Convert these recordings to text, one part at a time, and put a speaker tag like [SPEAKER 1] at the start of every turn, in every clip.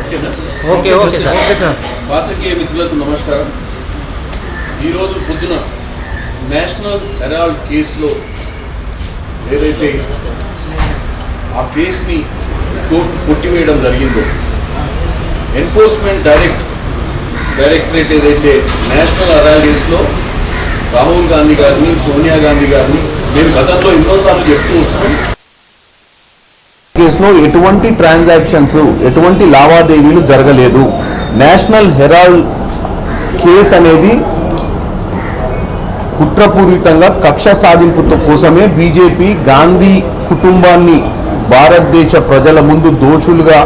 [SPEAKER 1] Okay okay sir okay sir
[SPEAKER 2] పాత్రికేయ మిత్రులకు నమస్కారం. ఈరోజు పొద్దున నేషనల్ హెరాల్డ్ కేసులో ఏదైతే ఆ కేసుని కోర్టు కొట్టివేయడం జరిగిందో, ఎన్ఫోర్స్మెంట్ డైరెక్టరేట్ ఏదైతే నేషనల్ హెరాల్డ్ కేసులో రాహుల్ గాంధీ గారిని, సోనియా గాంధీ గారిని మేము గతంలో ఎన్నోసార్లు చెప్తూ వస్తున్నాం.
[SPEAKER 3] కేసులో ఎటువంటి ట్రాన్సాక్షన్స్, ఎటువంటి లావాదేవీలు జరగలేదు. నేషనల్ హెరాల్డ్ కేసు అనేది కుట్రపూరితంగా కక్ష సాధింపుతో కోసమే బీజేపీ గాంధీ కుటుంబాన్ని భారతదేశ ప్రజల ముందు దోషులుగా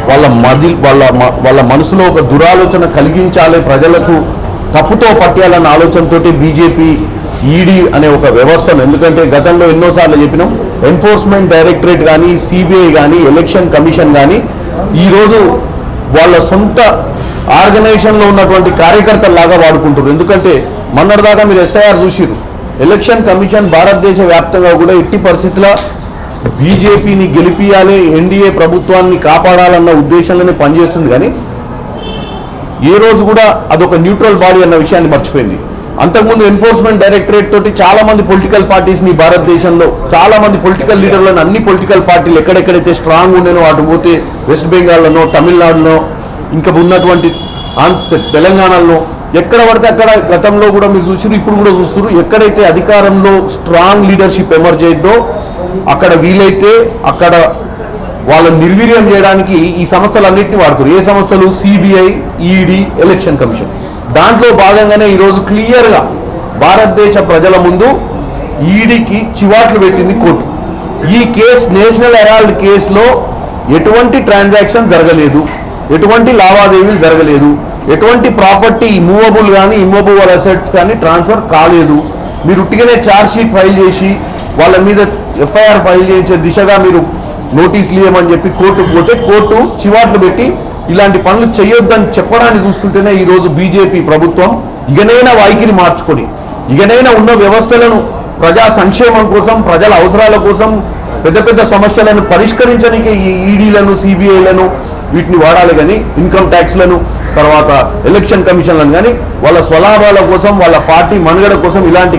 [SPEAKER 3] వాళ్ళ మనసులో ఒక దురాలోచన కలిగించాలి, ప్రజలకు తప్పుతో పట్టేయాలన్న ఆలోచనతోటి బీజేపీ ఈడీ అనే ఒక వ్యవస్థను, ఎందుకంటే గతంలో ఎన్నోసార్లు చెప్పినాం, ఎన్ఫోర్స్మెంట్ డైరెక్టరేట్ కానీ, సిబిఐ కానీ, ఎలక్షన్ కమిషన్ కానీ ఈరోజు వాళ్ళ సొంత ఆర్గనైజేషన్లో ఉన్నటువంటి కార్యకర్తల్లాగా వాడుకుంటారు. ఎందుకంటే మొన్నటిదాకా మీరు ఎస్ఐఆర్ చూసిరు, ఎలక్షన్ కమిషన్ భారతదేశ వ్యాప్తంగా కూడా ఎట్టి పరిస్థితుల్లో బీజేపీని గెలిపియాలి, ఎన్డీఏ ప్రభుత్వాన్ని కాపాడాలన్న ఉద్దేశంలోనే పనిచేస్తుంది. కానీ ఏ రోజు కూడా అదొక న్యూట్రల్ బాడీ అన్న విషయాన్ని మర్చిపోయింది. అంతకుముందు ఎన్ఫోర్స్మెంట్ డైరెక్టరేట్ తోటి చాలా మంది పొలిటికల్ పార్టీస్ని భారతదేశంలో చాలా మంది పొలిటికల్ లీడర్లను అన్ని పొలిటికల్ పార్టీలు ఎక్కడెక్కడైతే స్ట్రాంగ్ ఉండేనో అటు పోతే వెస్ట్ బెంగాల్లోనో, తమిళనాడులో, ఇంకా ఉన్నటువంటి తెలంగాణలో ఎక్కడ పడితే అక్కడ గతంలో కూడా మీరు చూసారు, ఇప్పుడు కూడా చూస్తారు, ఎక్కడైతే అధికారంలో స్ట్రాంగ్ లీడర్షిప్ ఎమర్జ్ అయిందో అక్కడ వీలైతే అక్కడ వాళ్ళని నిర్వీర్యం చేయడానికి ఈ సంస్థలన్నింటినీ వాడుతారు. ఏ సంస్థలు? CBI, ED, election commission. దాంట్లో భాగంగానే ఈరోజు క్లియర్గా భారతదేశ ప్రజల ముందు ఈడీకి చివాట్లు పెట్టింది కోర్టు. ఈ కేసు నేషనల్ హెరాల్డ్ కేసులో ఎటువంటి ట్రాన్సాక్షన్ జరగలేదు, ఎటువంటి లావాదేవీలు జరగలేదు, ఎటువంటి ప్రాపర్టీ మూవబుల్ కానీ ఇమ్మూవబుల్ అసెట్స్ కానీ ట్రాన్స్ఫర్ కాలేదు. మీరు ఉట్టిగానే ఛార్జ్ షీట్ ఫైల్ చేసి వాళ్ళ మీద ఎఫ్ఐఆర్ ఫైల్ చేయించే దిశగా మీరు నోటీసులు ఇవ్వమని చెప్పి కోర్టుకు పోతే కోర్టు చివాట్లు పెట్టి ఇలాంటి పనులు చేయొద్దని చెప్పడాన్ని చూస్తుంటేనే ఈరోజు బీజేపీ ప్రభుత్వం ఇకనైనా వాయికిని మార్చుకొని, ఇకనైనా ఉన్న వ్యవస్థలను ప్రజా సంక్షేమం కోసం, ప్రజల అవసరాల కోసం, పెద్ద పెద్ద సమస్యలను పరిష్కరించడానికి ఈ ఈడీలను, సిబిఐలను వీటిని వాడాలి. కానీ ఇన్కమ్ ట్యాక్స్లను, తర్వాత ఎలక్షన్ కమిషన్లను కానీ వాళ్ళ స్వలాభాల కోసం, వాళ్ళ పార్టీ మనుగడ కోసం ఇలాంటి